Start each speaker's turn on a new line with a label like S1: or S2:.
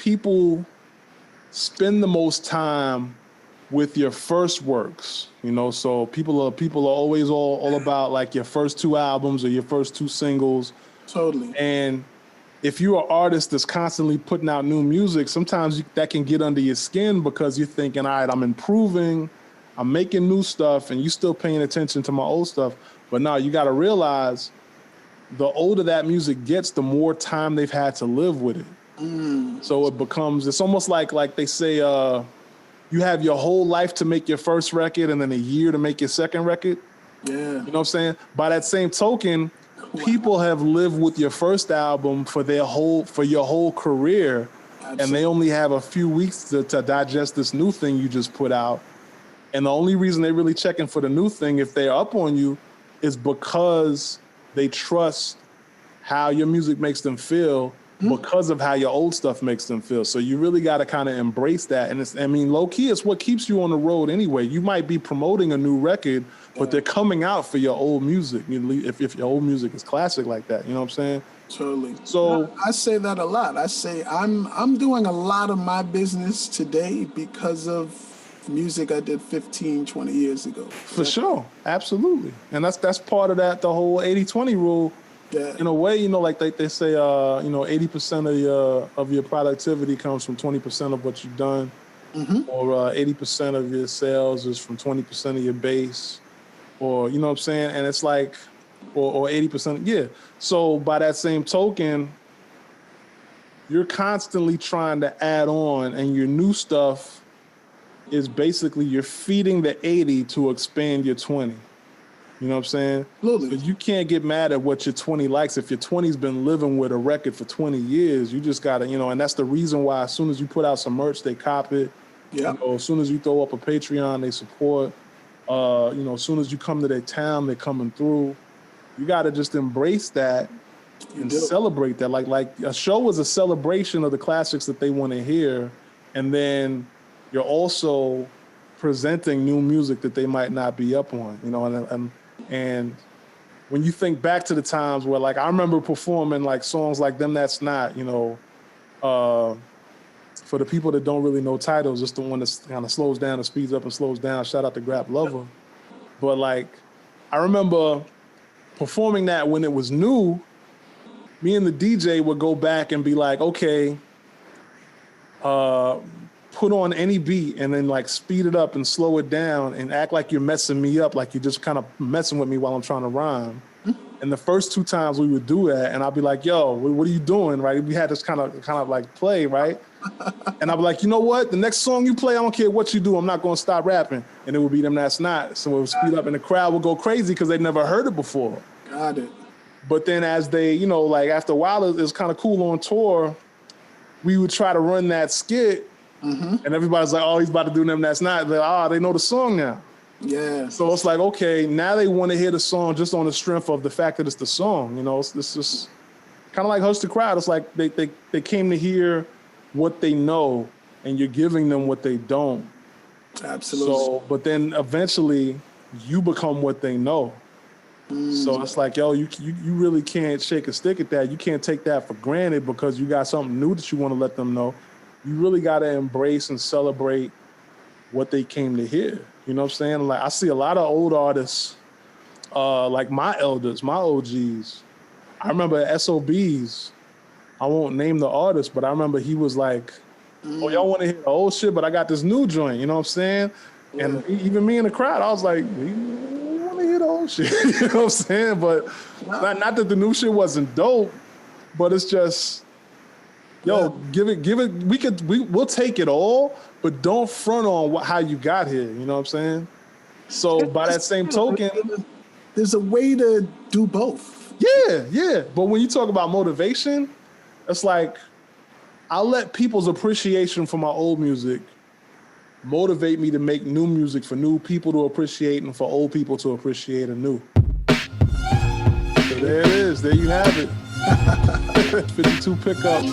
S1: people spend the most time with your first works, you know. So people are always all about like your first 2 albums or your first 2 singles.
S2: Totally.
S1: And if you're an artist that's constantly putting out new music, sometimes that can get under your skin because you're thinking, all right, I'm improving, I'm making new stuff, and you still paying attention to my old stuff. But now you got to realize the older that music gets, the more time they've had to live with it. So it becomes, it's almost like they say, you have your whole life to make your first record and then a year to make your second record.
S2: Yeah.
S1: You know what I'm saying? By that same token, people have lived with your first album for your whole career. Absolutely. And they only have a few weeks to digest this new thing you just put out. And the only reason they're really checking for the new thing, if they're up on you, is because they trust how your music makes them feel because of how your old stuff makes them feel. So you really got to kind of embrace that. And low key, it's what keeps you on the road anyway. You might be promoting a new record, but they're coming out for your old music. If your old music is classic like that, you know what I'm saying?
S2: Totally.
S1: So
S2: I say that a lot. I say I'm doing a lot of my business today because of music I did 15, 20 years ago.
S1: For sure. Absolutely. And that's part of that, the whole 80-20 rule. Yeah. In a way, you know, like they say, 80% of your productivity comes from 20% of what you've done, or 80% of your sales is from 20% of your base, or you know what I'm saying? And it's like, or 80%, yeah. So by that same token, you're constantly trying to add on, and your new stuff is basically you're feeding the 80 to expand your 20. You know what I'm saying?
S2: Absolutely.
S1: But you can't get mad at what your 20 likes. If your 20's been living with a record for 20 years, you just gotta, you know, and that's the reason why as soon as you put out some merch, they cop it.
S2: Yeah.
S1: You know, as soon as you throw up a Patreon, they support. You know, as soon as you come to their town, they're coming through. You gotta just embrace that and celebrate that. Like a show is a celebration of the classics that they want to hear, and then you're also presenting new music that they might not be up on, you know, and when you think back to the times where, like, I remember performing like songs like Them That's Not, you know, for the people that don't really know titles, it's the one that kind of slows down and speeds up and slows down. Shout out to Grap Lover. But like, I remember performing that when it was new. Me and the DJ would go back and be like, okay, put on any beat and then like speed it up and slow it down and act like you're messing me up, like you're just kind of messing with me while I'm trying to rhyme. And the first 2 times we would do that, and I'd be like, yo, what are you doing, right? We had this kind of like play, right? And I'd be like, you know what? The next song you play, I don't care what you do, I'm not gonna stop rapping. And it would be Them That's Not. So it would speed up and the crowd would go crazy because they'd never heard it before.
S2: Got it.
S1: But then as they, you know, like after a while, it was kind of cool on tour, we would try to run that skit. And everybody's like, oh, he's about to do Them That's Not. They're like, they know the song now.
S2: Yeah.
S1: So it's like, okay, now they want to hear the song just on the strength of the fact that it's the song. You know, it's just kind of like Hush the Crowd. It's like they came to hear what they know, and you're giving them what they don't.
S2: Absolutely.
S1: So, but then eventually you become what they know. So it's like, yo, you really can't shake a stick at that. You can't take that for granted because you got something new that you want to let them know. You really got to embrace and celebrate what they came to hear. You know what I'm saying? Like, I see a lot of old artists, like my elders, my OGs. I remember SOBs. I won't name the artist, but I remember he was like, oh, y'all want to hear the old shit, but I got this new joint. You know what I'm saying? Yeah. And even me in the crowd, I was like, we want to hear the old shit. You know what I'm saying? But not that the new shit wasn't dope, but it's just, yo, give it. We'll take it all, but don't front on how you got here. You know what I'm saying? So by that same token,
S2: there's a way to do both.
S1: Yeah. But when you talk about motivation, it's like, I'll let people's appreciation for my old music motivate me to make new music for new people to appreciate and for old people to appreciate anew. So there it is. There you have it. 52 pickup.